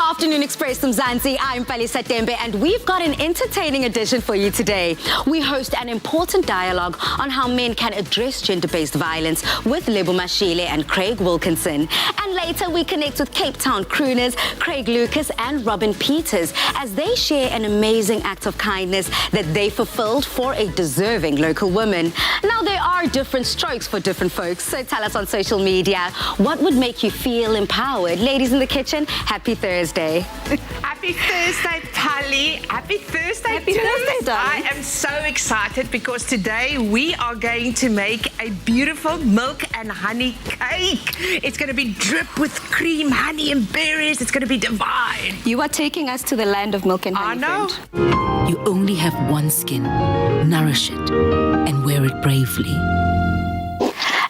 Afternoon Express Mzansi. I'm Palisa Tembe, and we've got an entertaining edition for you today. We host an important dialogue on how men can address gender-based violence with Lebo Mashile and Craig Wilkinson. And later we connect with Cape Town crooners Craig Lucas and Robin Peters as they share an amazing act of kindness that they fulfilled for a deserving local woman. Now, there are different strokes for different folks, so tell us on social media, what would make you feel empowered? Ladies in the kitchen, happy Thursday. Happy Thursday, Tali. Happy Thursday, Happy Thursday, darling. I am so excited because today we are going to make a beautiful milk and honey cake. It's going to be dripped with cream, honey, and berries. It's going to be divine. You are taking us to the land of milk and honey, I know. friend. You only have one skin. Nourish it and wear it bravely.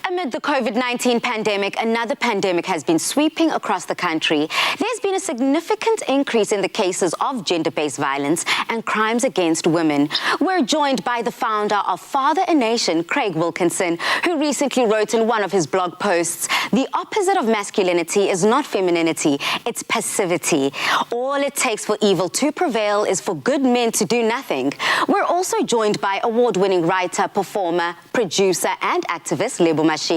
Amid the COVID-19 pandemic, another pandemic has been sweeping across the country. There's been a significant increase in the cases of gender-based violence and crimes against women. We're joined by the founder of Father a Nation, Craig Wilkinson, who recently wrote in one of his blog posts, "The opposite of masculinity is not femininity, it's passivity. All it takes for evil to prevail is for good men to do nothing." We're also joined by award-winning writer, performer, producer, and activist Lebo Mashile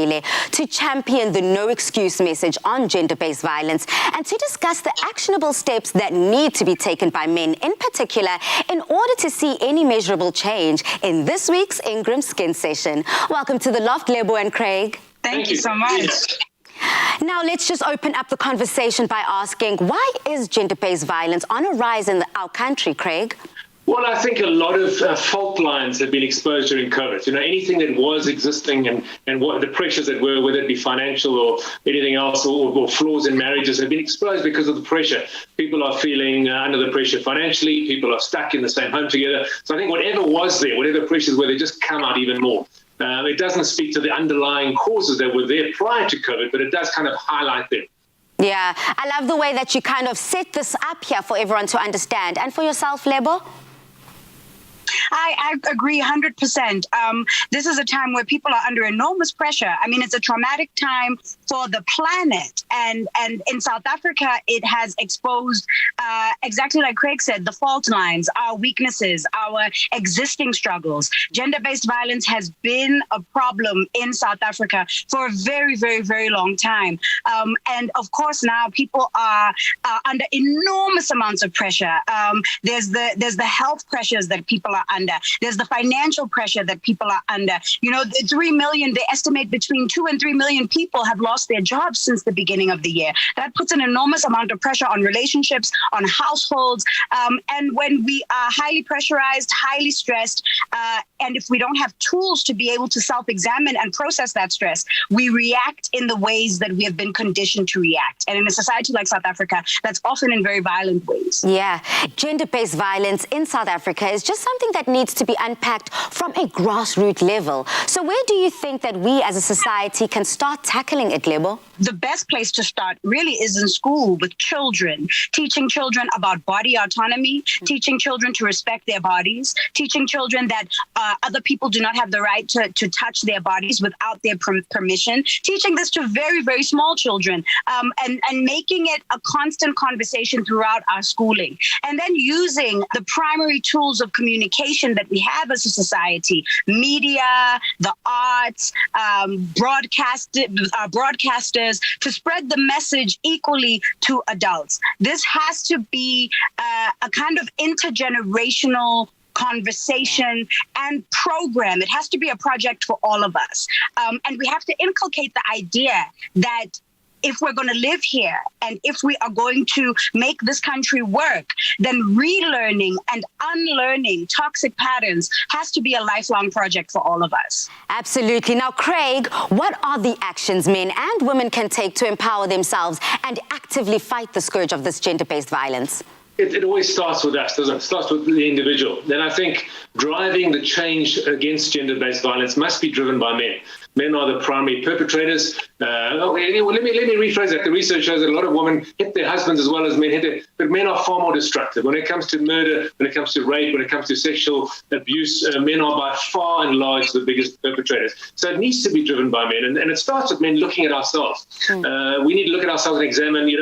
to champion the no excuse message on gender-based violence and to discuss the actionable steps that need to be taken by men in particular in order to see any measurable change in this week's Ingram Skin Session. Welcome to the Loft, Lebo and Craig. Thank you so much. Now, let's just open up the conversation by asking, why is gender-based violence on a rise in our country, Craig? Well, I think a lot of fault lines have been exposed during COVID. You know, anything that was existing and what the pressures that were, whether it be financial or anything else, or flaws in marriages have been exposed because of the pressure. People are feeling under the pressure financially. People are stuck in the same home together. So I think whatever was there, whatever pressures were, they just come out even more. It doesn't speak to the underlying causes that were there prior to COVID, but it does kind of highlight them. Yeah, I love the way that you kind of set this up here for everyone to understand. And for yourself, Lebo? I agree 100%. This is a time where people are under enormous pressure. I mean, it's a traumatic time for the planet. And in South Africa, it has exposed, exactly like Craig said, the fault lines, our weaknesses, our existing struggles. Gender-based violence has been a problem in South Africa for a very, very, very long time. And of course, now people are under enormous amounts of pressure. There's the health pressures that people are under. There's the financial pressure that people are under. You know, 3 million, they estimate between 2 and 3 million people have lost their jobs since the beginning of the year. That puts an enormous amount of pressure on relationships, on households. And when we are highly pressurized, highly stressed, and if we don't have tools to be able to self-examine and process that stress, we react in the ways that we have been conditioned to react. And in a society like South Africa, that's often in very violent ways. Yeah, gender-based violence in South Africa is just something that needs to be unpacked from a grassroots level. So where do you think that we as a society can start tackling it, Lebo? The best place to start really is in school with children, teaching children about body autonomy, teaching children to respect their bodies, teaching children that other people do not have the right to touch their bodies without their permission, teaching this to very, very small children, and making it a constant conversation throughout our schooling. And then using the primary tools of communication that we have as a society, media, the arts, broadcasters, to spread the message equally to adults. This has to be a kind of intergenerational conversation and program. It has to be a project for all of us. And we have to inculcate the idea that if we're going to live here and if we are going to make this country work, then relearning and unlearning toxic patterns has to be a lifelong project for all of us. Absolutely. Now, Craig, what are the actions men and women can take to empower themselves and actively fight the scourge of this gender-based violence? It always starts with us, doesn't it? It starts with the individual. Then I think driving the change against gender-based violence must be driven by men. Men are the primary perpetrators. Let me rephrase that. The research shows that a lot of women hit their husbands as well as men hit their, but men are far more destructive. When it comes to murder, when it comes to rape, when it comes to sexual abuse, men are by far and large the biggest perpetrators. So it needs to be driven by men. And it starts with men looking at ourselves. We need to look at ourselves and examine,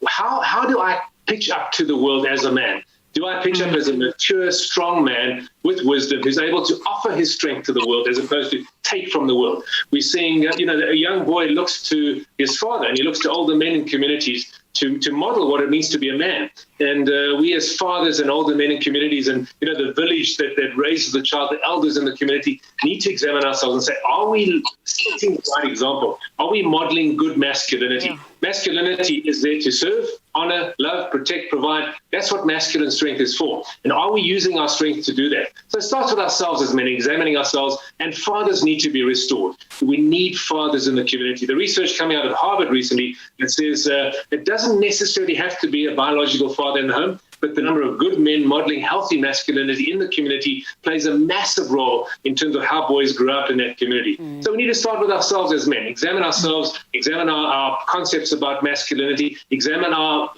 how do I pitch up to the world as a man? Do I pitch up as a mature, strong man with wisdom who's able to offer his strength to the world as opposed to take from the world? We're seeing, a young boy looks to his father and he looks to older men in communities to model what it means to be a man. And we as fathers and older men in communities and, the village that raises the child, the elders in the community need to examine ourselves and say, are we setting the right example? Are we modeling good masculinity? Yeah. Masculinity is there to serve, honor, love, protect, provide. That's what masculine strength is for. And are we using our strength to do that? So it starts with ourselves as men, examining ourselves, and fathers need to be restored. We need fathers in the community. The research coming out of Harvard recently that says it doesn't necessarily have to be a biological father in the home, but the number of good men modeling healthy masculinity in the community plays a massive role in terms of how boys grow up in that community. So we need to start with ourselves as men, examine ourselves, examine our concepts about masculinity, examine our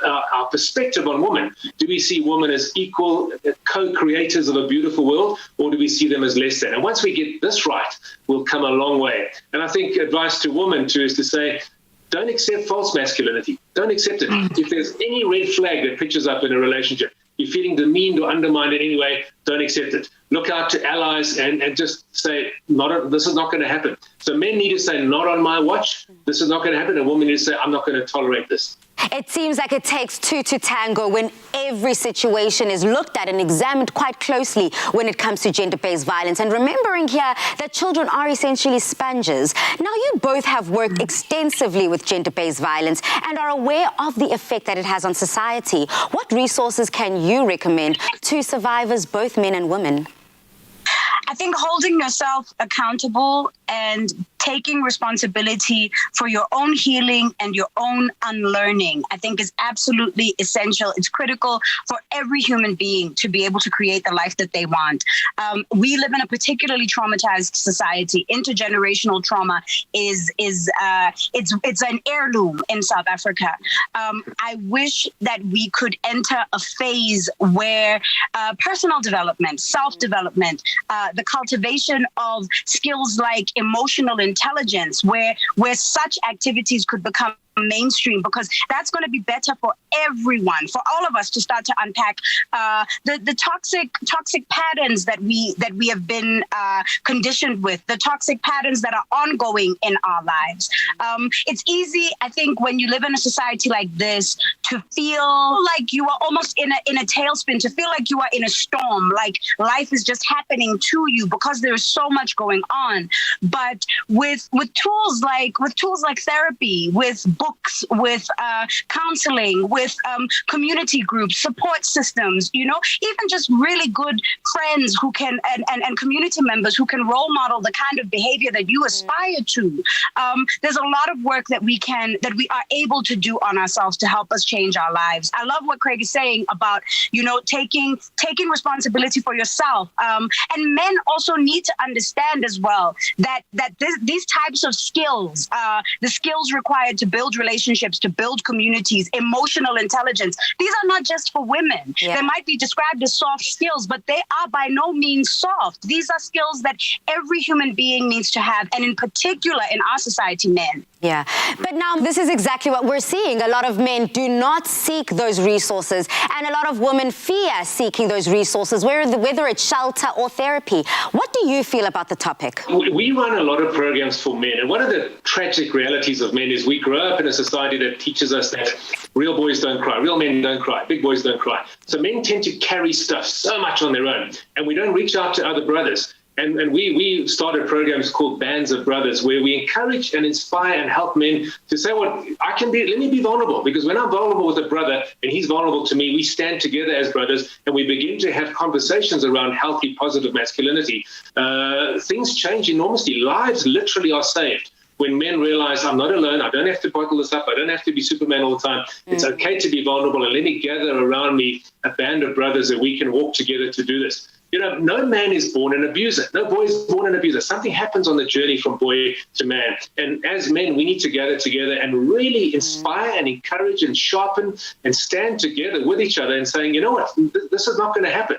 perspective on women. Do we see women as equal co-creators of a beautiful world, or do we see them as less than? And once we get this right, we'll come a long way. And I think advice to women too is to say, don't accept false masculinity. Don't accept it. If there's any red flag that pitches up in a relationship, you're feeling demeaned or undermined in any way, don't accept it. Look out to allies and just say, this is not going to happen. So men need to say, not on my watch. This is not going to happen. And women need to say, I'm not going to tolerate this. It seems like it takes two to tango when every situation is looked at and examined quite closely when it comes to gender-based violence. And remembering here that children are essentially sponges. Now, you both have worked extensively with gender-based violence and are aware of the effect that it has on society. What resources can you recommend to survivors, both men and women? I think holding yourself accountable and taking responsibility for your own healing and your own unlearning, I think is absolutely essential. It's critical for every human being to be able to create the life that they want. We live in a particularly traumatized society. Intergenerational trauma it's an heirloom in South Africa. I wish that we could enter a phase where personal development, self-development, the cultivation of skills like emotional intelligence, where such activities could become mainstream, because that's going to be better for everyone, for all of us to start to unpack the toxic patterns that we have been conditioned with, the toxic patterns that are ongoing in our lives. It's easy, I think, when you live in a society like this, to feel like you are almost in a tailspin, to feel like you are in a storm, like life is just happening to you because there is so much going on. But with tools like therapy, with books, with counseling, with community groups, support systems, even just really good friends who can and community members who can role model the kind of behavior that you aspire to. There's a lot of work that we are able to do on ourselves to help us change our lives. I love what Craig is saying about, taking responsibility for yourself. And men also need to understand as well that these types of skills, the skills required to build relationships, to build communities, emotional intelligence, these are not just for women. Yeah. They might be described as soft skills, but they are by no means soft. These are skills that every human being needs to have, and in particular in our society, men. Yeah, but now this is exactly what we're seeing. A lot of men do not seek those resources, and a lot of women fear seeking those resources, whether it's shelter or therapy. What do you feel about the topic? We run a lot of programs for men, and one of the tragic realities of men is we grow up in a society that teaches us that real boys don't cry, real men don't cry, big boys don't cry. So men tend to carry stuff so much on their own, and we don't reach out to other brothers. And we started programs called Bands of Brothers, where we encourage and inspire and help men to say, well, let me be vulnerable, because when I'm vulnerable with a brother and he's vulnerable to me, we stand together as brothers and we begin to have conversations around healthy, positive masculinity. Things change enormously. Lives literally are saved when men realize I'm not alone. I don't have to bottle this up. I don't have to be Superman all the time. It's okay to be vulnerable, and let me gather around me a band of brothers that we can walk together to do this. No man is born an abuser. No boy is born an abuser. Something happens on the journey from boy to man. And as men, we need to gather together and really inspire and encourage and sharpen and stand together with each other and saying, you know what, this is not going to happen.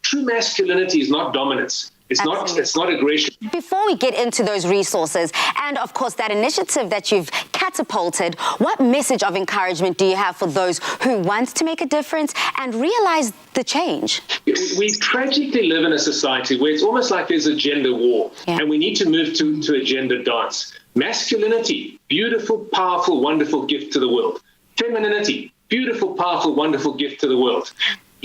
True masculinity is not dominance. It's not aggression. Before we get into those resources and, of course, that initiative that you've catapulted, what message of encouragement do you have for those who want to make a difference and realize the change? We tragically live in a society where it's almost like there's a gender war, and we need to move to a gender dance. Masculinity, beautiful, powerful, wonderful gift to the world. Femininity, beautiful, powerful, wonderful gift to the world.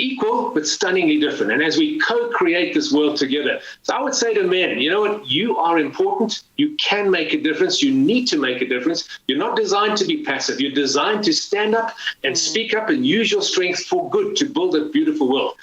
Equal, but stunningly different. And as we co-create this world together, so I would say to men, you know what? You are important. You can make a difference. You need to make a difference. You're not designed to be passive. You're designed to stand up and speak up and use your strength for good to build a beautiful world.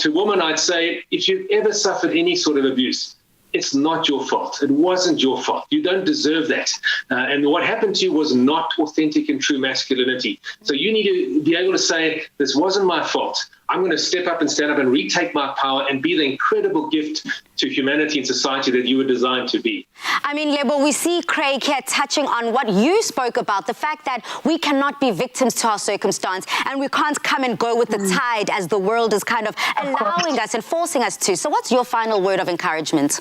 To women, I'd say, if you've ever suffered any sort of abuse, it's not your fault. It wasn't your fault. You don't deserve that. And what happened to you was not authentic and true masculinity. So you need to be able to say, this wasn't my fault. I'm going to step up and stand up and retake my power and be the incredible gift to humanity and society that you were designed to be. I mean, Lebo, we see Craig here touching on what you spoke about, the fact that we cannot be victims to our circumstance and we can't come and go with the tide as the world is kind of allowing us and forcing us to. So what's your final word of encouragement?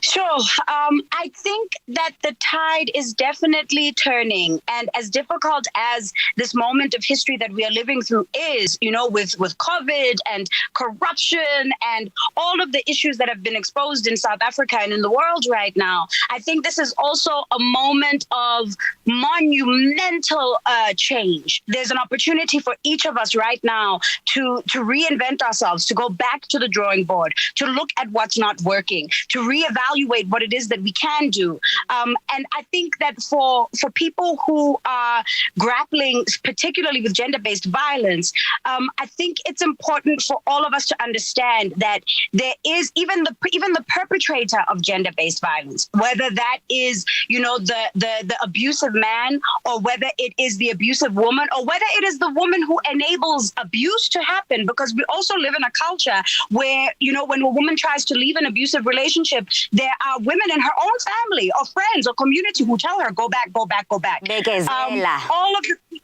Sure. I think that the tide is definitely turning. And as difficult as this moment of history that we are living through is, you know, with COVID and corruption and all of the issues that have been exposed in South Africa and in the world right now, I think this is also a moment of monumental change. There's an opportunity for each of us right now to reinvent ourselves, to go back to the drawing board, to look at what's not working, to reevaluate what it is that we can do. And I think that for people who are grappling particularly with gender-based violence, I think it's important for all of us to understand that there is even the perpetrator of gender-based violence, whether that is, you know, the abusive man, or whether it is the abusive woman, or whether it is the woman who enables abuse to happen, because we also live in a culture where, you know, when a woman tries to leave an abusive relationship, there are women in her own family or friends or community who tell her, go back, go back, go back. All of the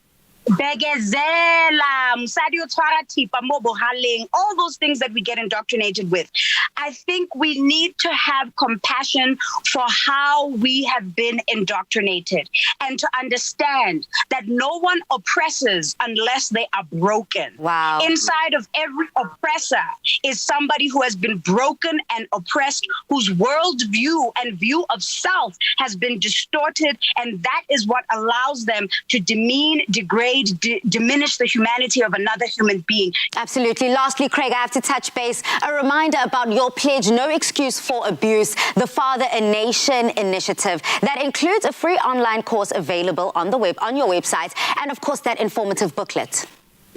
Begezela, Musadi Otwara Tipa, Mobo Haling, all those things that we get indoctrinated with. I think we need to have compassion for how we have been indoctrinated and to understand that no one oppresses unless they are broken. Wow. Inside of every oppressor is somebody who has been broken and oppressed, whose worldview and view of self has been distorted, and that is what allows them to demean, degrade, diminish the humanity of another human being. Absolutely. Lastly, Craig, I have to touch base. A reminder about your pledge, No Excuse for Abuse, the Father a Nation initiative that includes a free online course available on your website, and of course that informative booklet.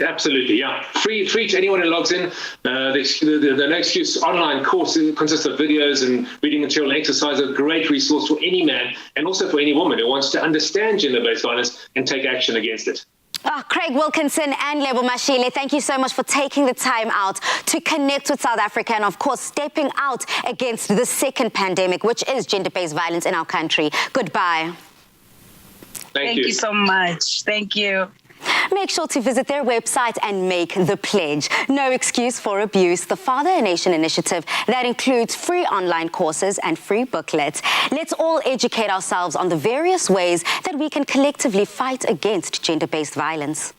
Absolutely, yeah. Free to anyone who logs in. The No Excuse online course consists of videos and reading material and exercise, a great resource for any man and also for any woman who wants to understand gender-based violence and take action against it. Craig Wilkinson and Lebo Mashile, thank you so much for taking the time out to connect with South Africa and, of course, stepping out against the second pandemic, which is gender-based violence in our country. Goodbye. Thank you so much. Thank you. Make sure to visit their website and make the pledge. No Excuse for Abuse, the Father a Nation initiative that includes free online courses and free booklets. Let's all educate ourselves on the various ways that we can collectively fight against gender-based violence.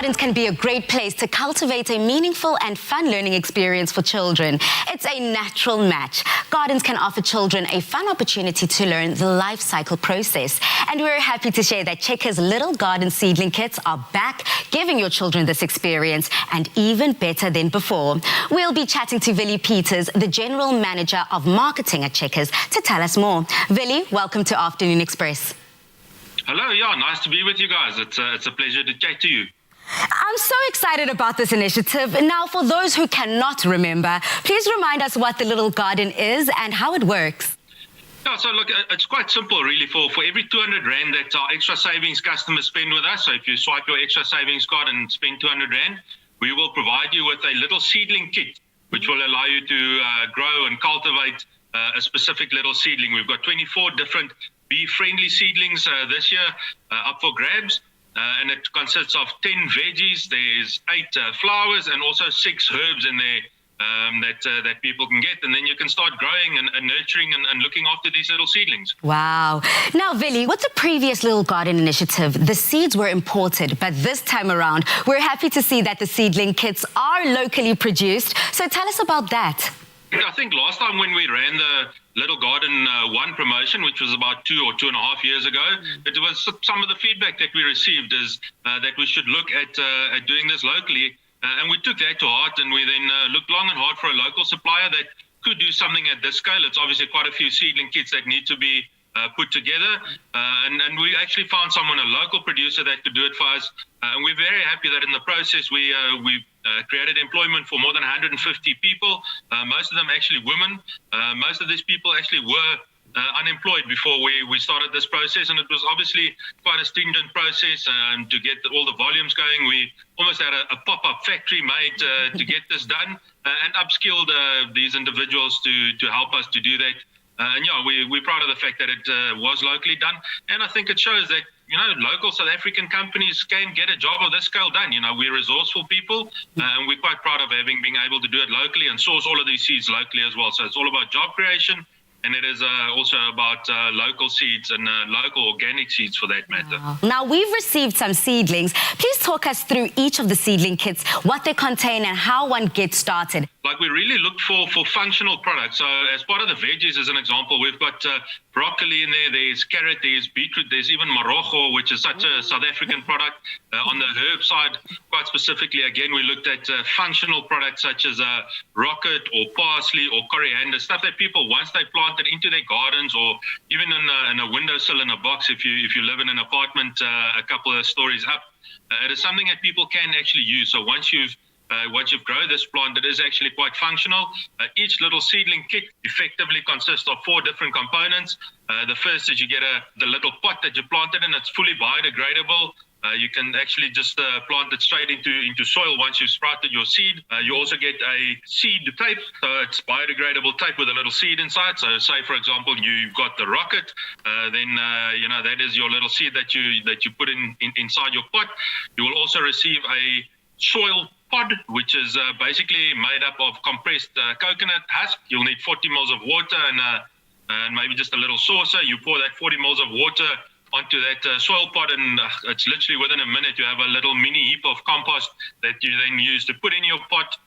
gardens can be a great place to cultivate a meaningful and fun learning experience for children. It's a natural match. Gardens can offer children a fun opportunity to learn the life cycle process. And we're happy to share that Checkers Little Garden Seedling Kits are back, giving your children this experience, and even better than before. We'll be chatting to Willie Peters, the General Manager of Marketing at Checkers, to tell us more. Willie, welcome to Afternoon Express. Hello, yeah, nice to be with you guys. It's a pleasure to chat to you. I'm so excited about this initiative. Now, for those who cannot remember, please remind us what the Little Garden is and how it works. Yeah, so look, it's quite simple really. For every 200 Rand that our extra savings customers spend with us, so if you swipe your extra savings card and spend 200 Rand, we will provide you with a little seedling kit, which will allow you to grow and cultivate a specific little seedling. We've got 24 different bee-friendly seedlings this year up for grabs, and it consists of 10 veggies, there's 8 flowers, and also 6 herbs in there that people can get, and then you can start growing and nurturing and looking after these little seedlings. Wow. Now, Willie, with the previous Little Garden initiative, the seeds were imported, but this time around, we're happy to see that the seedling kits are locally produced. So tell us about that. I think last time when we ran the Little Garden 1 promotion, which was about 2 or 2.5 years ago, it was some of the feedback that we received is that we should look at doing this locally. And we took that to heart, and we then looked long and hard for a local supplier that could do something at this scale. It's obviously quite a few seedling kits that need to be put together. And we actually found someone, a local producer, that could do it for us. And we're very happy that in the process we created employment for more than 150 people, most of them actually women. Most of these people actually were unemployed before we started this process, and it was obviously quite a stringent process to get all the volumes going. We almost had a pop-up factory made to get this done and upskilled these individuals to help us to do that. And yeah, we're proud of the fact that it was locally done, and I think it shows that local South African companies can get a job of this scale done. We're resourceful people, and we're quite proud of been able to do it locally and source all of these seeds locally as well. So it's all about job creation, and it is also about local seeds and local organic seeds for that matter. Wow. Now, we've received some seedlings. Please talk us through each of the seedling kits, what they contain and how one gets started. Like, we really look for functional products. So as part of the veggies, as an example, we've got broccoli in there, there's carrot, there's beetroot, there's even morogo, which is such a South African product. On the herb side, quite specifically, again, we looked at functional products such as rocket or parsley or coriander, stuff that people, once they plant it into their gardens or even in a windowsill in a box, if you live in an apartment a couple of stories up, it is something that people can actually use. So once you've grown this plant, it is actually quite functional. Each little seedling kit effectively consists of 4 different components. The first is you get the little pot that you planted in. It's fully biodegradable. You can actually just plant it straight into soil once you've sprouted your seed. You also get a seed tape. So it's biodegradable tape with a little seed inside. So say, for example, you've got the rocket, then that is your little seed that you put inside your pot. You will also receive a soil pod, which is basically made up of compressed coconut husk. You'll need 40 mils of water and maybe just a little saucer. You pour that 40 mils of water onto that soil pod, and it's literally within a minute you have a little mini heap of compost that you then use to put in your pot,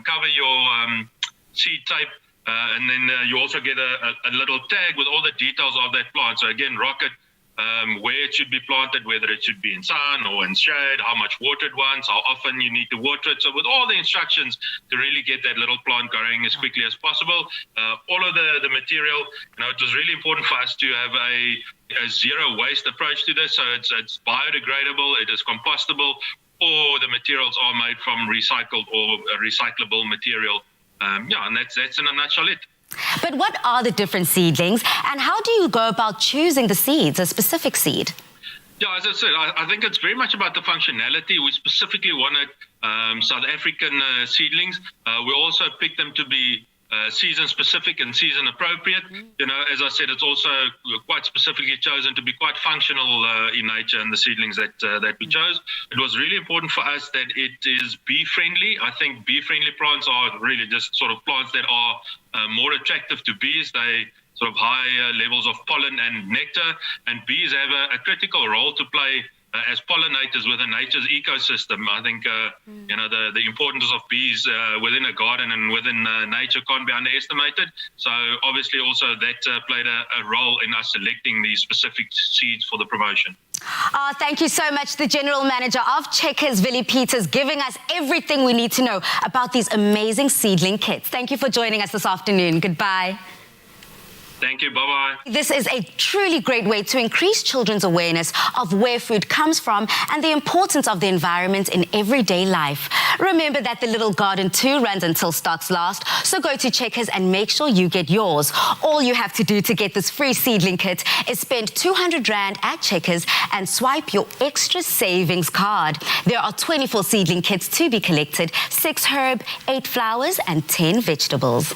cover your seed tape, and then you also get a little tag with all the details of that plant. So again, rocket, where it should be planted, whether it should be in sun or in shade, how much water it wants, how often you need to water it. So with all the instructions to really get that little plant growing as quickly as possible, all of the material, it was really important for us to have a zero waste approach to this. So it's biodegradable, it is compostable, or the materials are made from recycled or recyclable material. And that's in a nutshell it. But what are the different seedlings, and how do you go about choosing the seeds, a specific seed? Yeah, as I said, I think it's very much about the functionality. We specifically wanted South African seedlings. We also picked them to be season-specific and season-appropriate. As I said, it's also quite specifically chosen to be quite functional in nature, and the seedlings that we chose. It was really important for us that it is bee-friendly. I think bee-friendly plants are really just sort of plants that are more attractive to bees. They sort of high levels of pollen and nectar, and bees have a critical role to play as pollinators within nature's ecosystem. I think, you know, the importance of bees within a garden and within nature can't be underestimated. So obviously also that played a role in us selecting these specific seeds for the promotion. Oh, thank you so much, the General Manager of Checkers, Willie Peters, giving us everything we need to know about these amazing seedling kits. Thank you for joining us this afternoon. Goodbye. Thank you. Bye-bye. This is a truly great way to increase children's awareness of where food comes from and the importance of the environment in everyday life. Remember that the Little Garden too runs until stocks last, so go to Checkers and make sure you get yours. All you have to do to get this free seedling kit is spend 200 Rand at Checkers and swipe your extra savings card. There are 24 seedling kits to be collected, 6 herb, 8 flowers and 10 vegetables.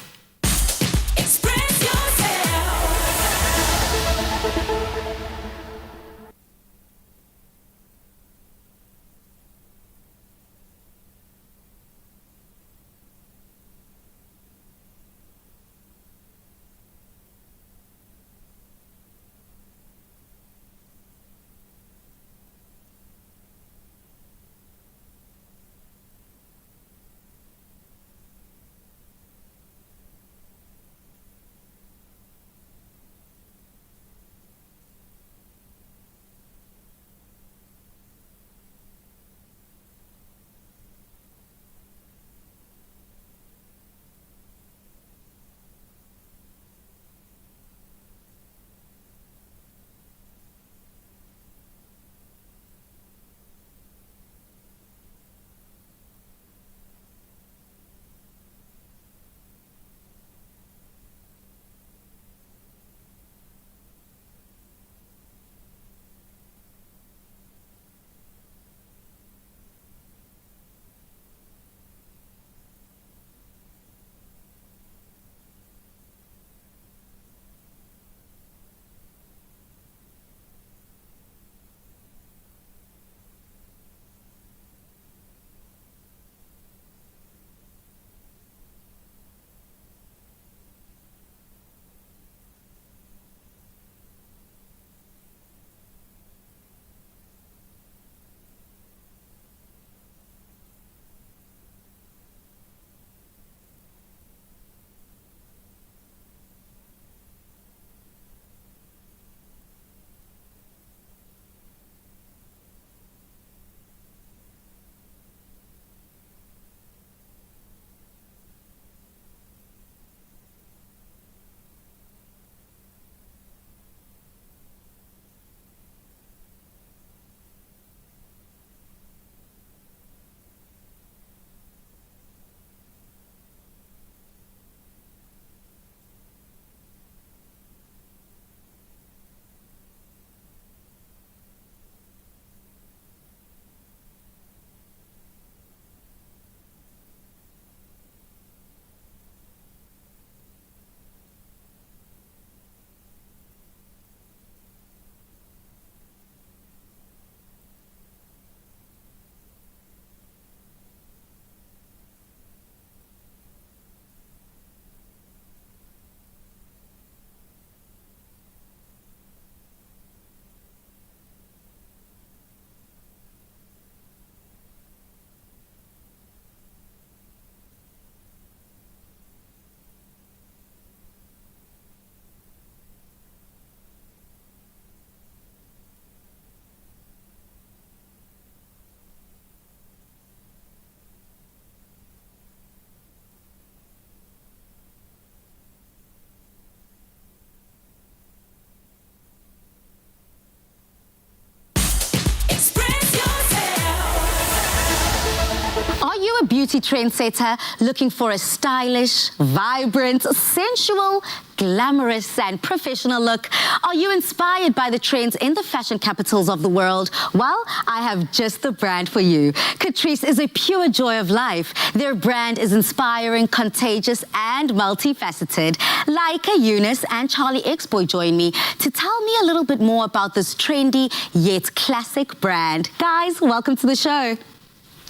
A beauty trendsetter looking for a stylish, vibrant, sensual, glamorous and professional look? Are you inspired by the trends in the fashion capitals of the world? Well, I have just the brand for you. Catrice is a pure joy of life. Their brand is inspiring, contagious and multifaceted. Laika, Eunice and Charlie X-Boy join me to tell me a little bit more about this trendy yet classic brand. Guys, welcome to the show.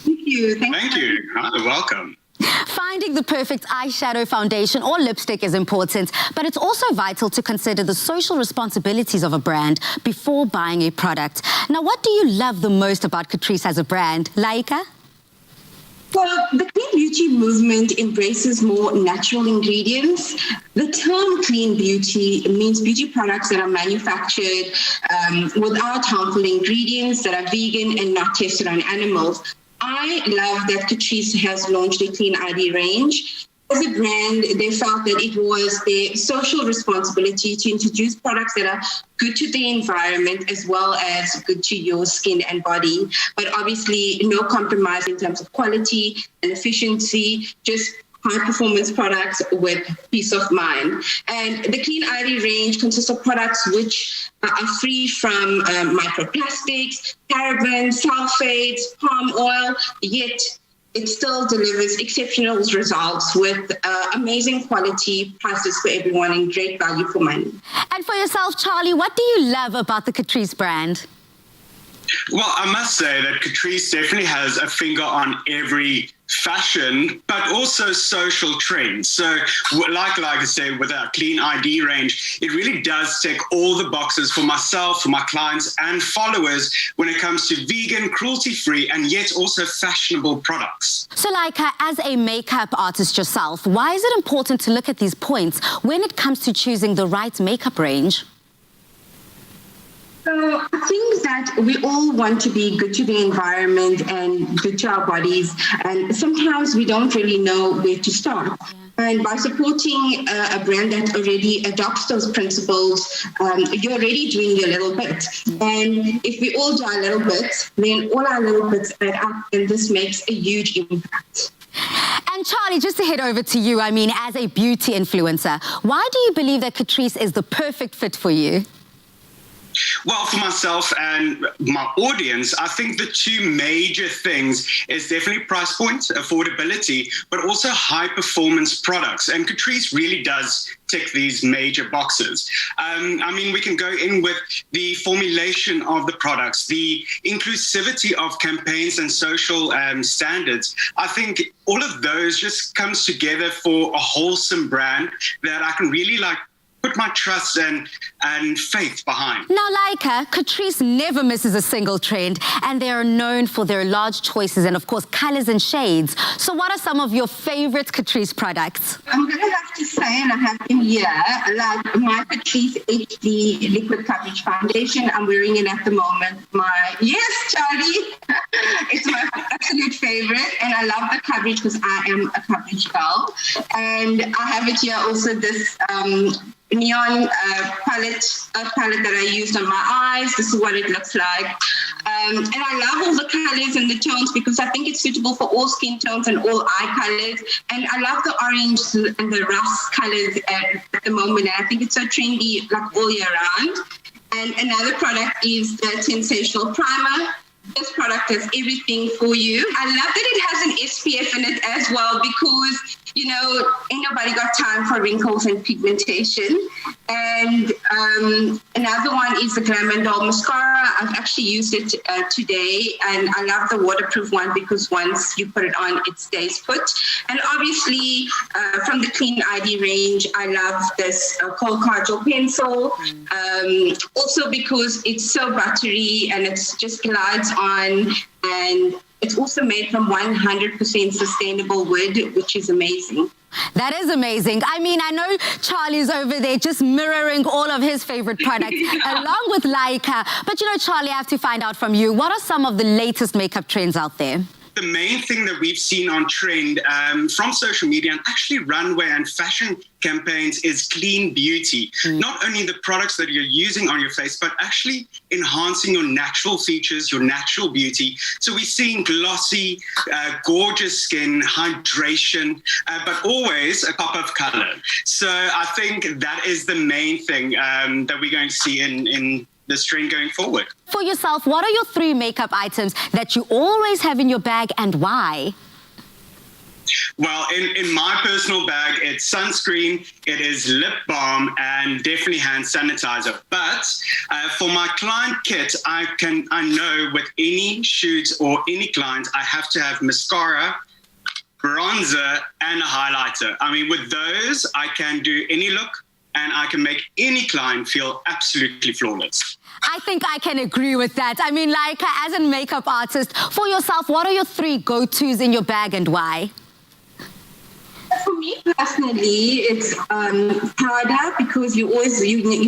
Thank you. Thank you. Hi, welcome. Finding the perfect eyeshadow, foundation or lipstick is important, but it's also vital to consider the social responsibilities of a brand before buying a product. Now, what do you love the most about Catrice as a brand? Laika? Well, the clean beauty movement embraces more natural ingredients. The term clean beauty means beauty products that are manufactured without harmful ingredients, that are vegan and not tested on animals. I love that Catrice has launched a Clean ID range. As a brand, they felt that it was their social responsibility to introduce products that are good to the environment as well as good to your skin and body, but obviously no compromise in terms of quality and efficiency, just high-performance products with peace of mind. And the Clean ID range consists of products which are free from microplastics, parabens, sulfates, palm oil, yet it still delivers exceptional results with amazing quality, prices for everyone, and great value for money. And for yourself, Charlie, what do you love about the Catrice brand? Well, I must say that Catrice definitely has a finger on every fashion, but also social trends. So like I say, with our Clean ID range, it really does tick all the boxes for myself, for my clients and followers when it comes to vegan, cruelty-free, and yet also fashionable products. So Laika, as a makeup artist yourself, why is it important to look at these points when it comes to choosing the right makeup range? So I think that we all want to be good to the environment and good to our bodies, and sometimes we don't really know where to start. And by supporting a brand that already adopts those principles, you're already doing your little bit. And if we all do our little bits, then all our little bits add up, and this makes a huge impact. And Charlie, just to head over to you, I mean, as a beauty influencer, why do you believe that Catrice is the perfect fit for you? Well, for myself and my audience, I think the two major things is definitely price point, affordability, but also high performance products. And Catrice really does tick these major boxes. I mean, we can go in with the formulation of the products, the inclusivity of campaigns and social standards. I think all of those just comes together for a wholesome brand that I can really put my trust and faith behind. Now, Laika, Catrice never misses a single trend, and they are known for their large choices and, of course, colors and shades. So what are some of your favorite Catrice products? I'm going to have to say, and I have them here, like my Catrice HD Liquid Coverage Foundation. I'm wearing it at the moment. Yes, Charlie, it's my absolute favorite, and I love the coverage because I am a coverage girl. And I have it here also, this neon palette that I used on my eyes. This is what it looks like. And I love all the colors and the tones because I think it's suitable for all skin tones and all eye colors. And I love the orange and the rust colors at the moment. And I think it's so trendy, like all year round. And another product is the Sensational Primer. This product does everything for you. I love that it has an SPF in it as well because, you know, ain't nobody got time for wrinkles and pigmentation. And another one is the Glam & Doll Mascara. I've actually used it today, and I love the waterproof one because once you put it on, it stays put. And obviously, from the Clean ID range, I love this Cold Cardgel pencil. Also because it's so buttery and it just glides on, and it's also made from 100% sustainable wood, which is amazing. That is amazing. I mean, I know Charlie's over there just mirroring all of his favorite products along with Laika. But, you know, Charlie, I have to find out from you, what are some of the latest makeup trends out there? The main thing that we've seen on trend from social media and actually runway and fashion campaigns is clean beauty. Not only the products that you're using on your face, but actually enhancing your natural features, your natural beauty. So we're seeing glossy, gorgeous skin, hydration, but always a pop of color. So I think that is the main thing that we're going to see in this trend going forward. For yourself, what are your 3 makeup items that you always have in your bag and why? Well, in my personal bag, it's sunscreen, it is lip balm, and definitely hand sanitizer. But for my client kit, I know with any shoot or any client, I have to have mascara, bronzer, and a highlighter. I mean, with those, I can do any look and I can make any client feel absolutely flawless. I think I can agree with that. I mean, like, as a makeup artist, for yourself, what are your 3 go-tos in your bag and why? For me personally, it's powder, because you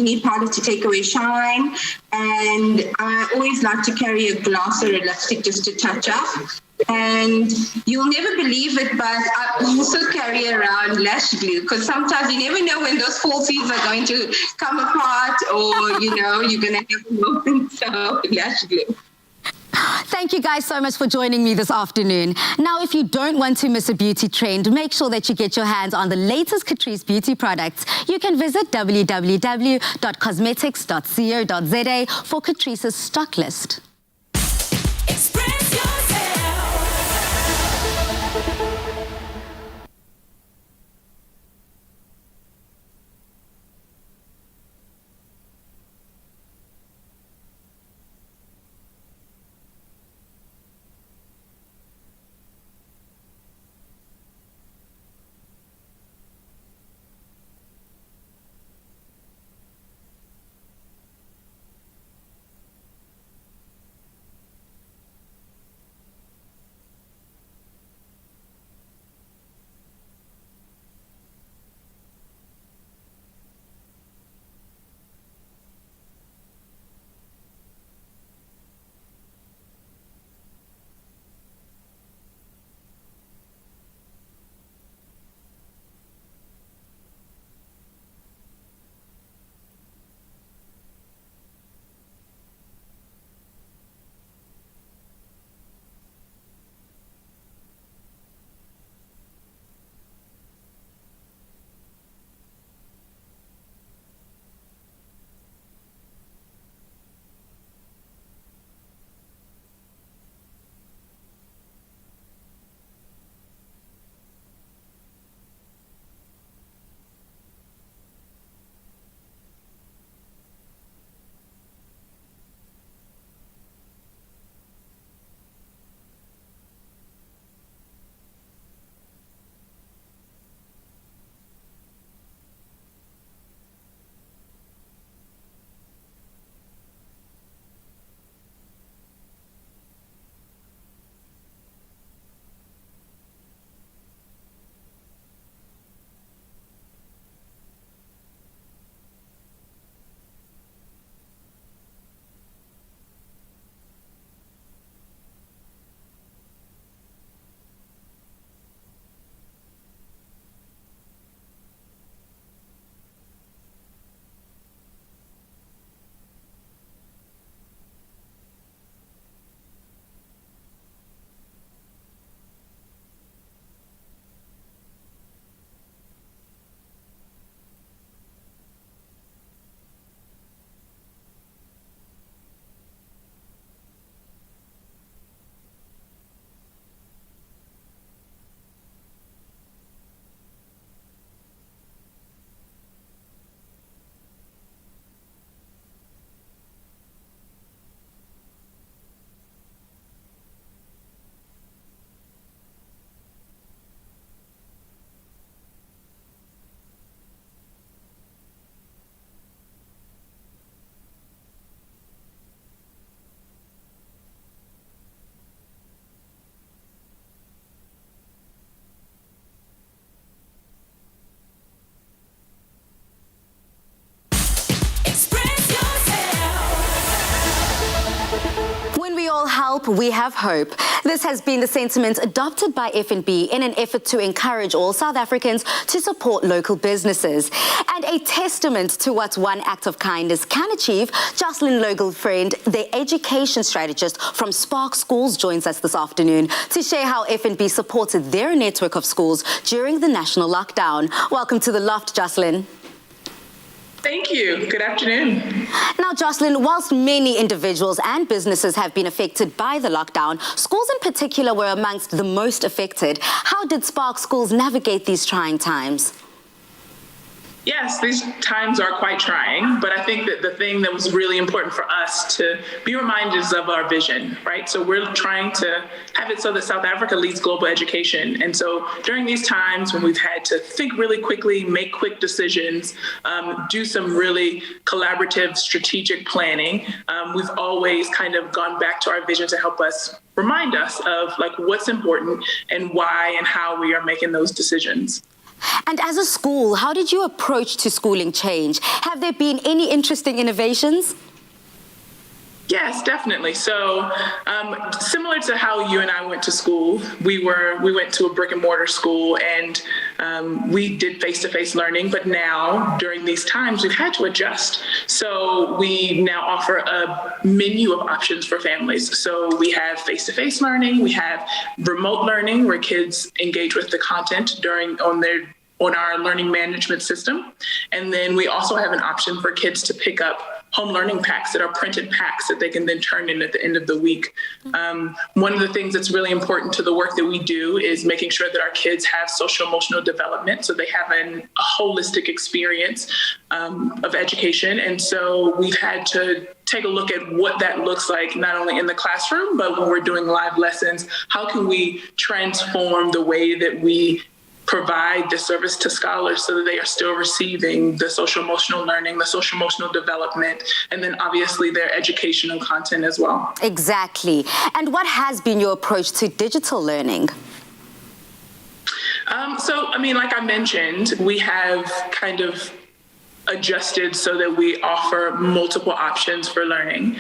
need powder to take away shine, and I always like to carry a gloss or a lipstick just to touch up. And you'll never believe it, but I also carry around lash glue, because sometimes you never know when those falsies are going to come apart, or you're going to have a moment. So lash glue. Thank you guys so much for joining me this afternoon. Now, if you don't want to miss a beauty trend, make sure that you get your hands on the latest Catrice beauty products. You can visit www.cosmetics.co.za for Catrice's stock list. help, we have hope. This has been the sentiment adopted by F&B in an effort to encourage all South Africans to support local businesses. And a testament to what one act of kindness can achieve, Jocelyn Logelfriend, the education strategist from Spark Schools, joins us this afternoon to share how F&B supported their network of schools during the national lockdown. Welcome to The Loft, Jocelyn. Thank you. Good afternoon. Now, Jocelyn, whilst many individuals and businesses have been affected by the lockdown, schools in particular were amongst the most affected. How did Spark Schools navigate these trying times? Yes, these times are quite trying, but I think that the thing that was really important for us to be reminded is of our vision, right? So we're trying to have it so that South Africa leads global education. And so during these times when we've had to think really quickly, make quick decisions, do some really collaborative strategic planning, we've always kind of gone back to our vision to help us remind us of like what's important and why and how we are making those decisions. And as a school, how did you approach to schooling change? Have there been any interesting innovations? Yes, definitely. So similar to how you and I went to school, we went to a brick and mortar school and we did face-to-face learning. But now during these times, we've had to adjust. So we now offer a menu of options for families. So we have face-to-face learning, we have remote learning where kids engage with the content on our learning management system. And then we also have an option for kids to pick up home learning packs that are printed packs that they can then turn in at the end of the week. One of the things that's really important to the work that we do is making sure that our kids have social emotional development, so they have a holistic experience of education. And so we've had to take a look at what that looks like, not only in the classroom, but when we're doing live lessons. How can we transform the way that we provide the service to scholars so that they are still receiving the social emotional learning, the social emotional development, and then obviously their educational content as well. Exactly. And what has been your approach to digital learning? Like I mentioned, we have kind of adjusted so that we offer multiple options for learning,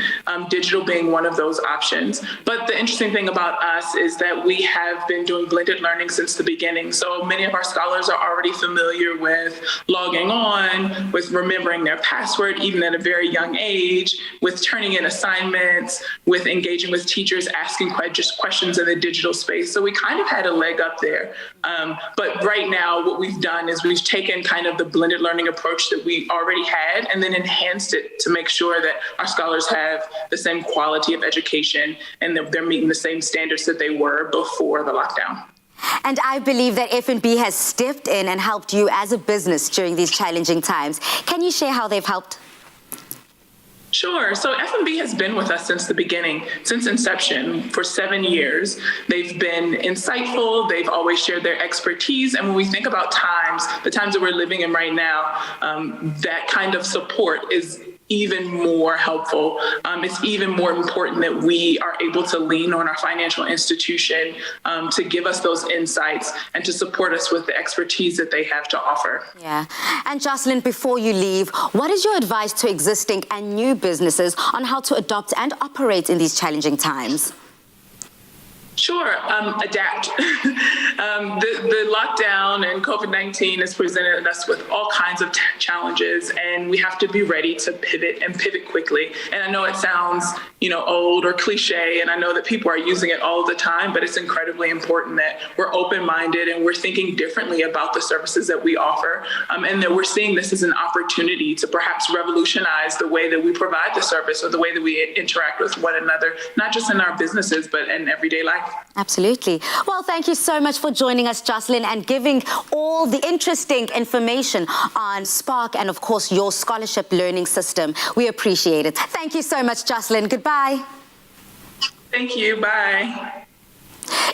digital being one of those options. But the interesting thing about us is that we have been doing blended learning since the beginning. So many of our scholars are already familiar with logging on, with remembering their password, even at a very young age, with turning in assignments, with engaging with teachers, asking just questions in the digital space. So we kind of had a leg up there. But right now, what we've done is we've taken kind of the blended learning approach that we already had and then enhanced it to make sure that our scholars have the same quality of education and that they're meeting the same standards that they were before the lockdown. And I believe that F&B has stepped in and helped you as a business during these challenging times. Can you share how they've helped? Sure. So F&B has been with us since the beginning, since inception, for 7 years. They've been insightful. They've always shared their expertise. And when we think about the times that we're living in right now, that kind of support is even more helpful. It's even more important that we are able to lean on our financial institution to give us those insights and to support us with the expertise that they have to offer. Yeah. And Jocelyn, before you leave, what is your advice to existing and new businesses on how to adopt and operate in these challenging times? Sure, adapt. The lockdown and COVID-19 has presented us with all kinds of challenges, and we have to be ready to pivot and pivot quickly. And I know it sounds, old or cliche, and I know that people are using it all the time, but it's incredibly important that we're open-minded and we're thinking differently about the services that we offer, and that we're seeing this as an opportunity to perhaps revolutionize the way that we provide the service or the way that we interact with one another, not just in our businesses, but in everyday life. Absolutely. Well, thank you so much for joining us, Jocelyn, and giving all the interesting information on Spark and, of course, your scholarship learning system. We appreciate it. Thank you so much, Jocelyn. Goodbye. Thank you. Bye.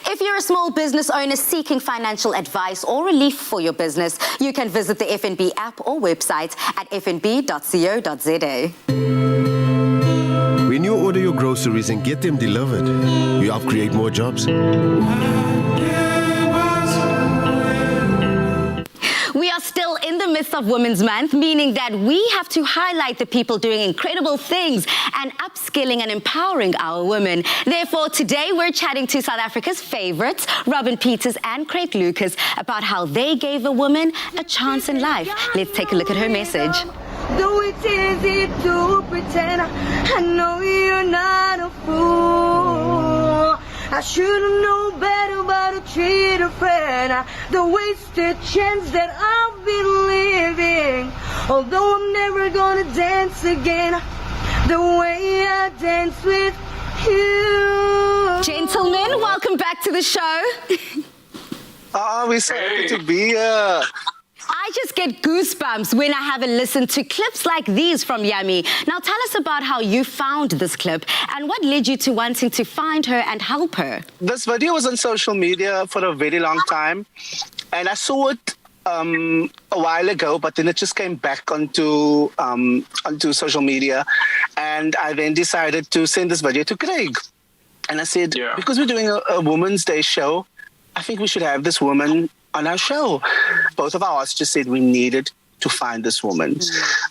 If you're a small business owner seeking financial advice or relief for your business, you can visit the FNB app or website at fnb.co.za. When you order your groceries and get them delivered, you help create more jobs. We are still in the midst of Women's Month, meaning that we have to highlight the people doing incredible things and upskilling and empowering our women. Therefore, today we're chatting to South Africa's favorites, Robin Peters and Craig Lucas, about how they gave a woman a chance in life. Let's take a look at her message. Though it's easy to pretend, I know you're not a fool. I should've known better but to treat a friend. The wasted chance that I've been living. Although I'm never gonna dance again the way I dance with you. Gentlemen, welcome back to the show. We're so happy to be here. I just get goosebumps when I have a listen to clips like these from Yummy. Now tell us about how you found this clip and what led you to wanting to find her and help her. This video was on social media for a very long time, and I saw it a while ago, but then it just came back onto social media, and I then decided to send this video to Craig. And I said, because we're doing a Women's Day show, I think we should have this woman on our show. Both of our hosts just said we needed to find this woman.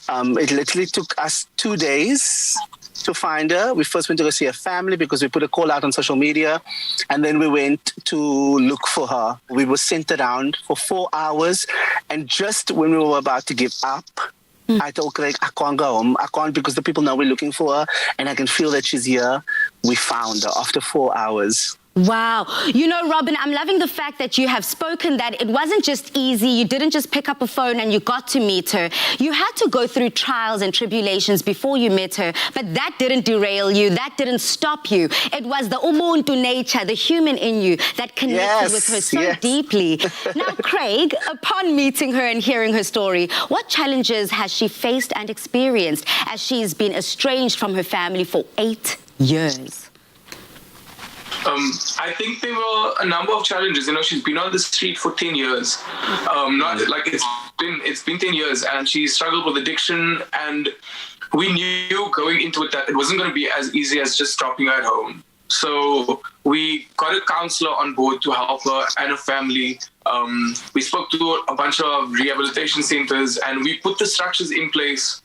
It literally took us 2 days to find her. We first went to go see her family because we put a call out on social media, and then we went to look for her. We were sent around for 4 hours, and just when we were about to give up, I told Craig, I can't go home. I can't, because the people know we're looking for her, and I can feel that she's here. We found her after 4 hours. Wow. You know, Robin, I'm loving the fact that you have spoken that it wasn't just easy. You didn't just pick up a phone and you got to meet her. You had to go through trials and tribulations before you met her, but that didn't derail you. That didn't stop you. It was the umuntu nature, the human in you that connected with her so deeply. Now, Craig, upon meeting her and hearing her story, what challenges has she faced and experienced as she's been estranged from her family for 8 years? I think there were a number of challenges. You know, she's been on the street for 10 years. Not like it's been 10 years, and she struggled with addiction. And we knew going into it that it wasn't going to be as easy as just dropping her at home. So we got a counselor on board to help her and her family. We spoke to a bunch of rehabilitation centers, and we put the structures in place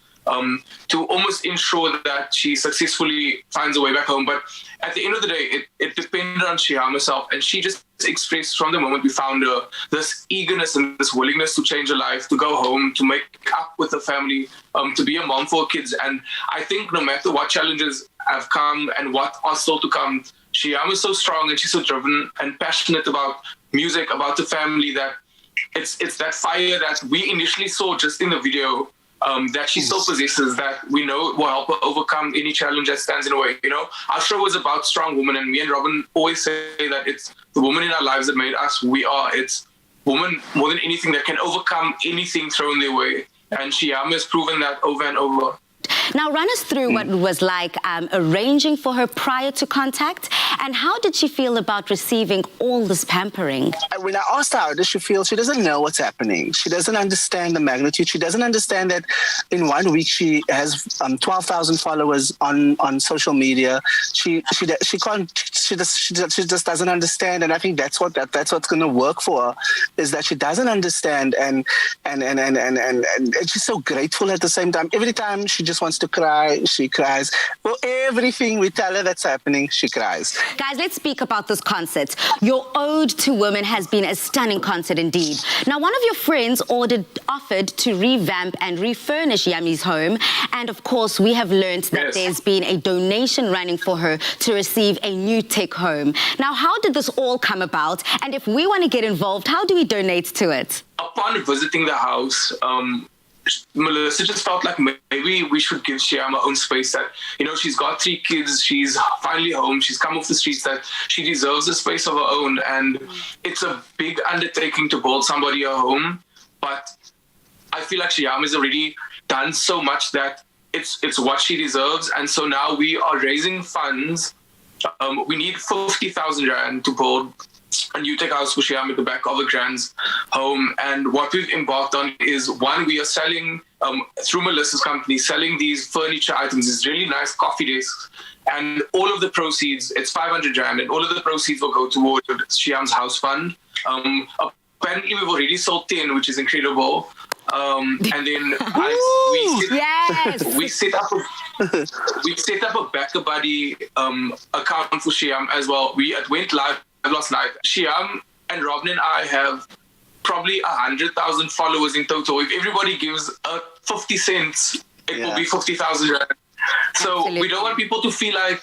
to almost ensure that she successfully finds a way back home. But at the end of the day, it depended on Shyam herself, and she just expressed from the moment we found her this eagerness and this willingness to change her life, to go home, to make up with the family, to be a mom for her kids. And I think no matter what challenges have come and what are still to come, Shyam is so strong and she's so driven and passionate about music, about the family, that it's that fire that we initially saw just in the video, that she still possesses, that we know will help her overcome any challenge that stands in the way. You know, our show was about strong women, and me and Robin always say that it's the woman in our lives that made us who we are. It's women more than anything that can overcome anything thrown their way, and Shyam has proven that over and over. Now, run us through what it was like arranging for her prior to contact, and how did she feel about receiving all this pampering? When I asked her how does she feel, she doesn't know what's happening. She doesn't understand the magnitude. She doesn't understand that in 1 week she has 12,000 followers on social media. She just doesn't understand, and I think that's what's going to work for her, is that she doesn't understand, and she's so grateful at the same time. Every time she just wants to cry, she cries. For everything we tell her that's happening, she cries. Guys, let's speak about this concert. Your Ode to Women has been a stunning concert indeed. Now, one of your friends offered to revamp and refurnish Yummy's home. And of course, we have learned that there's been a donation running for her to receive a new tech home. Now, how did this all come about? And if we want to get involved, how do we donate to it? Upon visiting the house, Melissa just felt like maybe we should give Shyam her own space, that, you know, she's got 3 kids, she's finally home, she's come off the streets, that she deserves a space of her own. And it's a big undertaking to build somebody a home, but I feel like Shyam has already done so much that it's what she deserves. And so now we are raising funds. We need 50,000 rand to build a new tech house for Shyam at the back of a grand's home. And what we've embarked on is, one, we are selling, through Melissa's company, selling these furniture items, these really nice coffee desks. And all of the proceeds, it's 500 rand, and all of the proceeds will go towards Shyam's house fund. Apparently, we've already sold 10, which is incredible. And then we set up a Backer Buddy account for Shyam as well. It went live last night. Shyam and Robin and I have probably 100,000 followers in total. If everybody gives 50 cents, it will be 50,000 rand. So we don't want people to feel like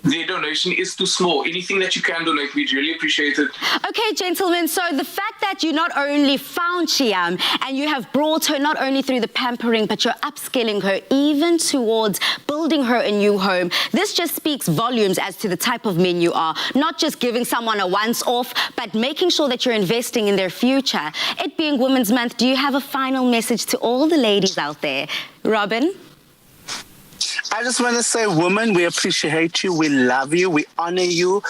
their donation is too small. Anything that you can donate, we'd really appreciate it. Okay, gentlemen, so the fact that you not only found Chiam and you have brought her not only through the pampering, but you're upskilling her even towards building her a new home, this just speaks volumes as to the type of men you are. Not just giving someone a once-off, but making sure that you're investing in their future. It being Women's Month, do you have a final message to all the ladies out there? Robin? I just want to say, women, we appreciate you. We love you. We honor you.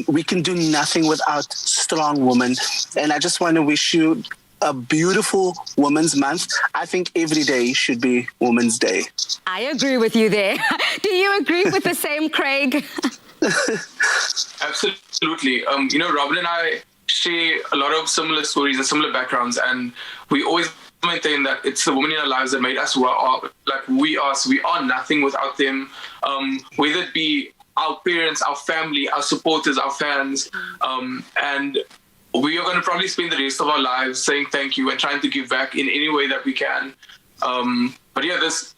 We can do nothing without strong women. And I just want to wish you a beautiful Women's Month. I think every day should be Women's Day. I agree with you there. Do you agree with the same, Craig? Absolutely. Robin and I share a lot of similar stories and similar backgrounds, and we always maintain that it's the women in our lives that made us who are like we are. So we are nothing without them, whether it be our parents, our family, our supporters, our fans, and we are going to probably spend the rest of our lives saying thank you and trying to give back in any way that we can. But yeah, this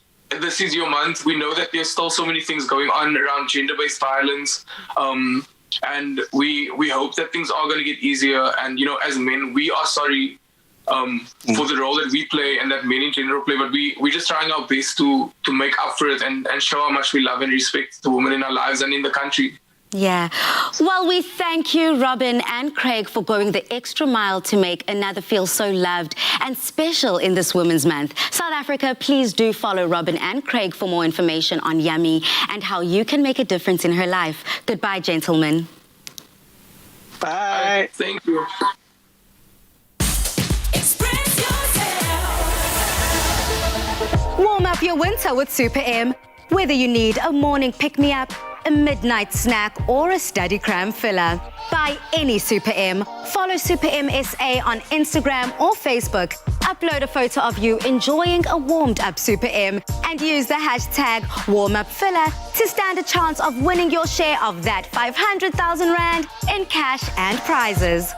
is your month. We know that there's still so many things going on around gender-based violence, and we hope that things are going to get easier. And as men, we are sorry for the role that we play and that men in general play, but we're just trying our best to make up for it and show how much we love and respect the women in our lives and in the country. Yeah. Well, we thank you, Robin and Craig, for going the extra mile to make another feel so loved and special in this Women's Month. South Africa, please do follow Robin and Craig for more information on Yummy and how you can make a difference in her life. Goodbye, gentlemen. Bye. Thank you. Warm up your winter with Super M. Whether you need a morning pick-me-up, a midnight snack, or a study cram filler, buy any Super M. Follow Super M SA on Instagram or Facebook. Upload a photo of you enjoying a warmed-up Super M and use the hashtag #WarmUpFiller to stand a chance of winning your share of that 500,000 Rand in cash and prizes.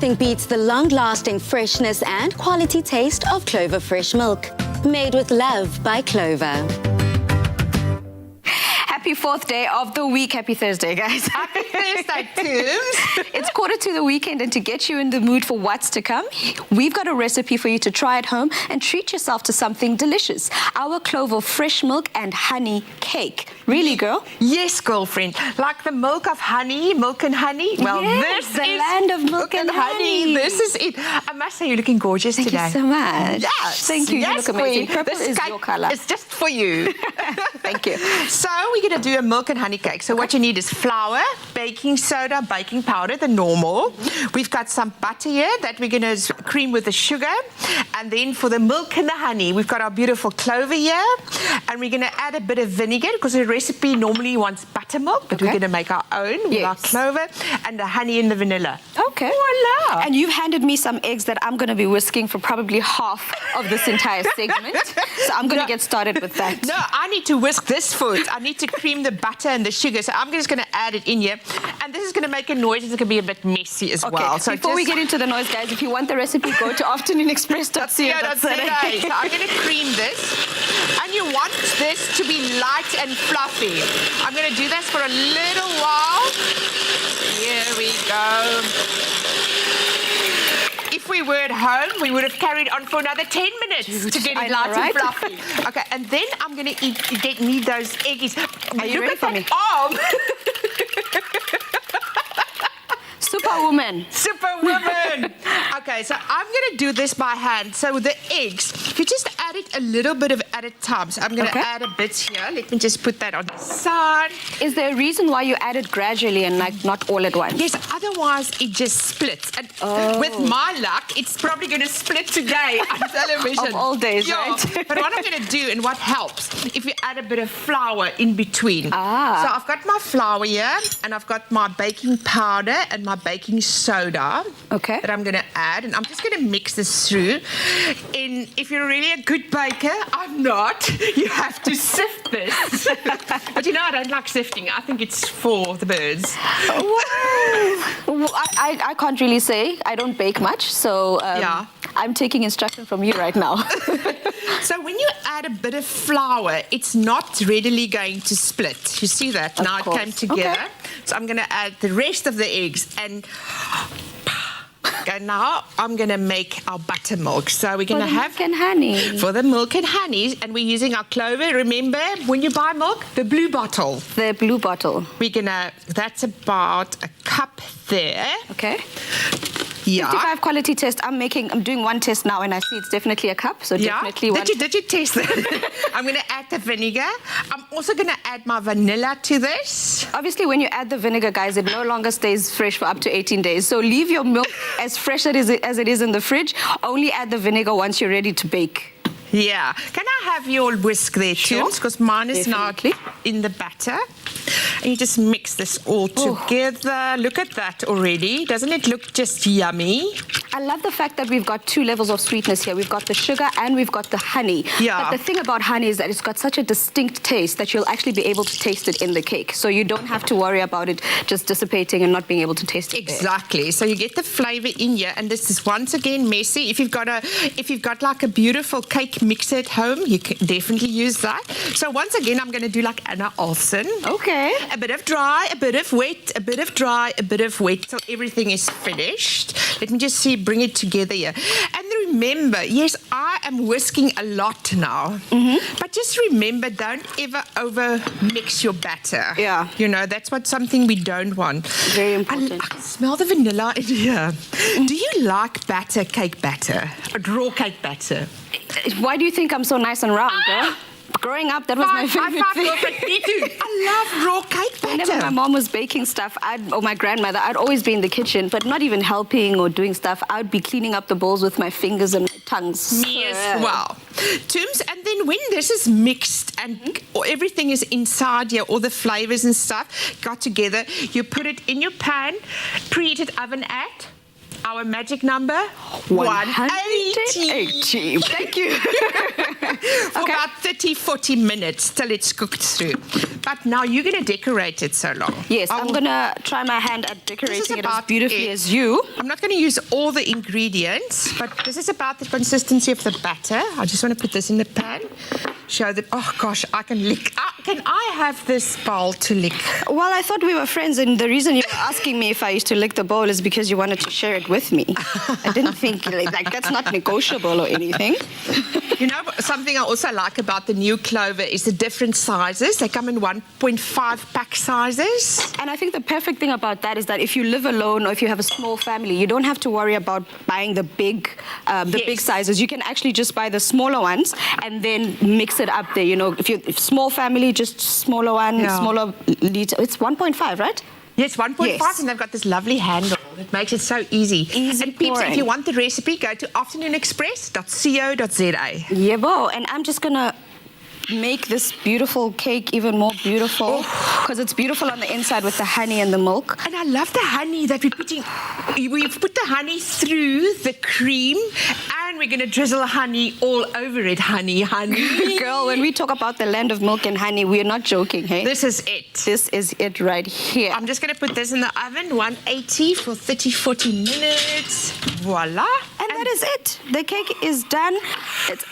Nothing beats the long-lasting freshness and quality taste of Clover fresh milk. Made with love by Clover. Happy fourth day of the week. Happy Thursday, guys. Happy Thursday, Tooms. It's quarter to the weekend, and to get you in the mood for what's to come, we've got a recipe for you to try at home and treat yourself to something delicious. Our Clover fresh milk and honey cake. Really, girl? Yes, girlfriend. Like the milk of honey, milk and honey. Well, yes, this the is land of milk and honey. This is it. I must say, you're looking gorgeous Thank today. you so much. Yes. Thank you. Yes, you look amazing. queen. Purple This is cake your color. It's just for you. Thank you. So we're going to do a milk and honey cake. So what you need is flour, baking soda, baking powder, the normal. We've got some butter here that we're going to cream with the sugar. And then for the milk and the honey, we've got our beautiful clover here. And we're going to add a bit of vinegar because the recipe normally wants buttermilk, but we're going to make our own with our clover and the honey and the vanilla. Okay. Voila. And you've handed me some eggs that I'm going to be whisking for probably half of this entire segment. So I'm going to get started with that. No, I need to whisk this food. I need to cream the butter and the sugar. So I'm just going to add it in here. And this is going to make a noise. It's going to be a bit messy as well. So before we get into the noise, guys, if you want the recipe, go to afternoonexpress.co.za. So I'm going to cream this. And you want this to be light and fluffy. I'm going to do this for a little while. Here we go. If we were at home, we would have carried on for another 10 minutes to get it light and fluffy. Okay, and then I'm going to need those eggies. Are you ready for me? Arm. Superwoman. Superwoman. Okay, so I'm going to do this by hand. So with the eggs, you just add it a little bit at a time. So I'm going to add a bit here. Let me just put that on the side. Is there a reason why you add it gradually and like not all at once? Yes, otherwise it just splits. And with my luck, it's probably going to split today on television. Of all days, right? But what I'm going to do and what helps, if you add a bit of flour in between. So I've got my flour here and I've got my baking powder and my baking soda that I'm going to add, and I'm just going to mix this through. And if you're really a good baker, I'm not, you have to sift this. But you know, I don't like sifting. I think it's for the birds. I can't really say. I don't bake much, so I'm taking instruction from you right now. So when you add a bit of flour, it's not readily going to split. You see that? Now it came together. So I'm going to add the rest of the eggs and now I'm going to make our buttermilk. So we're going to have... milk and honey. For the milk and honey. And we're using our clover. Remember, when you buy milk, the blue bottle. The blue bottle. We're going to... That's about a cup there. Okay. Yeah. 55 quality test. I'm doing one test now, and I see it's definitely a cup. So definitely one. Did you taste that? I'm going to add the vinegar. I'm also going to add my vanilla to this. Obviously, when you add the vinegar, guys, it no longer stays fresh for up to 18 days. So leave your milk as fresh as it is in the fridge. Only add the vinegar once you're ready to bake. Yeah. Can I have your whisk there, too? Because mine is not in the batter. And you just mix this all together. Look at that already. Doesn't it look just yummy? I love the fact that we've got two levels of sweetness here. We've got the sugar and we've got the honey. Yeah. But the thing about honey is that it's got such a distinct taste that you'll actually be able to taste it in the cake. So you don't have to worry about it just dissipating and not being able to taste it. Exactly. So you get the flavor in here, and this is once again messy. If you've got like a beautiful cake mixer at home, you can definitely use that. So once again, I'm going to do like Anna Olsen. Okay. A bit of dry, a bit of wet, a bit of dry, a bit of wet till everything is finished. Let me just bring it together here. And remember, yes, I am whisking a lot now. But just remember, don't ever over mix your batter. Yeah. You know, that's something we don't want. Very important. I can smell the vanilla in here. Do you like cake batter? Raw cake batter? Why do you think I'm so nice and round, girl? Growing up, that was my favorite thing. Me too. I love raw cake batter. Whenever my mom was baking stuff, or my grandmother, I'd always be in the kitchen, but not even helping or doing stuff. I'd be cleaning up the bowls with my fingers and my tongues. Me as well. Tooms, and then when this is mixed and everything is inside here, all the flavors and stuff got together, you put it in your pan, preheated oven at our magic number? 180. Thank you. For about 30, 40 minutes till it's cooked through. But now you're going to decorate it so long. Yes, I'm going to try my hand at decorating it as beautifully as you. I'm not going to use all the ingredients, but this is about the consistency of the batter. I just want to put this in the pan. Show that, oh gosh, I can lick. Can I have this bowl to lick? Well, I thought we were friends, and the reason you were asking me if I used to lick the bowl is because you wanted to share it with me. I didn't think like that's not negotiable or anything. You know, something I also like about the new Clover is the different sizes. They come in 1.5 pack sizes. And I think the perfect thing about that is that if you live alone or if you have a small family, you don't have to worry about buying the big sizes. You can actually just buy the smaller ones and then mix it up there. You know, if small family, just smaller one, smaller liter. It's 1.5, right? Yes, 1.5, and they've got this lovely handle. It makes it so easy. And peeps, if you want the recipe, go to afternoonexpress.co.za. Yeah, and I'm just going to make this beautiful cake even more beautiful because it's beautiful on the inside with the honey and the milk. And I love the honey that we're putting. We've put the honey through the cream and we're going to drizzle honey all over it. Honey. Girl, when we talk about the land of milk and honey, we're not joking, hey? This is it. This is it right here. I'm just going to put this in the oven, 180 for 30, 40 minutes. Voila. And that is it. The cake is done.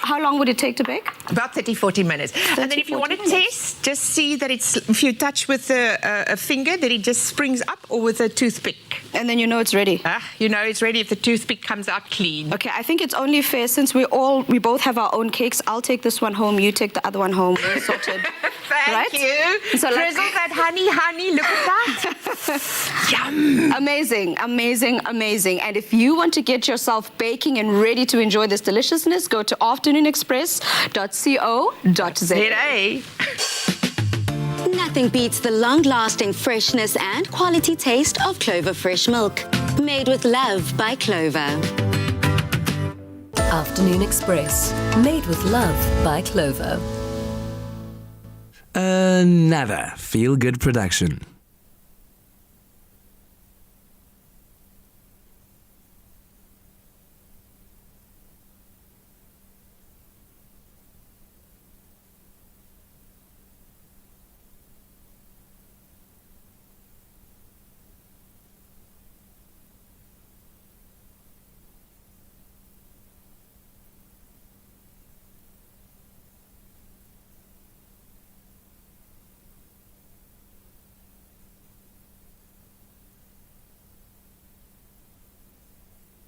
How long would it take to bake? About 30, 40 minutes. And then if you want to test, just see that if you touch with a finger, that it just springs up, or with a toothpick. And then you know it's ready. You know it's ready if the toothpick comes out clean. Okay, I think it's only fair since we both have our own cakes. I'll take this one home, you take the other one home. We're sorted. Thank you. So drizzle that honey, look at that. Yum. Amazing. And if you want to get yourself baking and ready to enjoy this deliciousness, go to afternoonexpress.co.za. Nothing beats the long-lasting freshness and quality taste of Clover fresh milk. Made with love by Clover. Afternoon Express. Made with love by Clover. Another feel-good production.